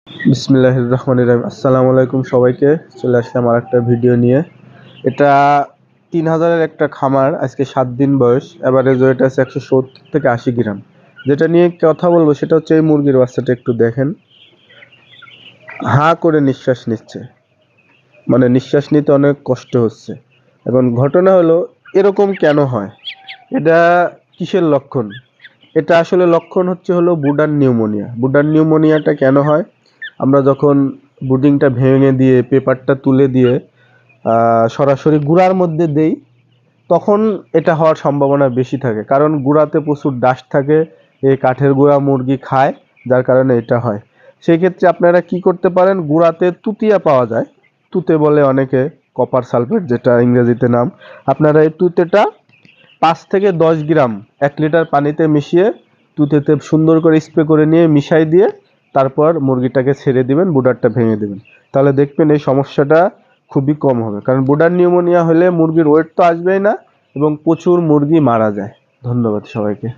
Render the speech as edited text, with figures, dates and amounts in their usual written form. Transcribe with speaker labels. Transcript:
Speaker 1: বিসমিল্লাহির রহমানির রহিম। আসসালামু আলাইকুম সবাইকে। চলে আসলাম আর একটা ভিডিও নিয়ে। এটা 3000-এর একটা খামার, আজকে 7 দিন বয়স। এভারেজ ওয়েট আছে 170 থেকে 80 গ্রাম। যেটা নিয়ে কথা বলবো সেটা হচ্ছে এই মুরগির বাচ্চাটা একটু দেখেন। হাঁ করে নিঃশ্বাস নিচ্ছে, মানে নিঃশ্বাস নিতে অনেক কষ্ট হচ্ছে। এখন ঘটনা হলো, এরকম কেন হয়? এটা কিসের লক্ষণ? এটা আসলে লক্ষণ হলো বুডান নিউমোনিয়া। বুডান নিউমোনিয়াটা কেন হয়? আমরা যখন বুডিংটা ভেঙে দিয়ে পেপারটা তুলে দিয়ে সরাসরি গুঁড়ার মধ্যে দেই, তখন এটা হওয়ার সম্ভাবনা বেশি থাকে, কারণ গুঁড়াতে প্রচুর ডাস্ট থাকে। এই কাঠের গুঁড়া মুরগি খায়, যার কারণে এটা হয়। সেই ক্ষেত্রে আপনারা কি করতে পারেন, গুঁড়াতে তুতিয়া পাওয়া যায়, তুতে বলে অনেকে, কপার সালফেট যেটা ইংরেজিতে নাম। আপনারা এই তুতেটা 5 থেকে 10 গ্রাম 1 লিটার পানিতে মিশিয়ে তুতেতে সুন্দর করে স্প্রে করে নিয়ে মিশাই দিয়ে তারপর মুরগিটাকে ছেড়ে দিবেন, বুডারটা ভেঙে দিবেন। তাহলে দেখবেন এই সমস্যাটা খুবই কম হবে, কারণ বুডার নিউমোনিয়া হলে মুরগির ওয়েট তো আসবেই না এবং প্রচুর মুরগি মারা যায়। ধন্যবাদ সবাইকে।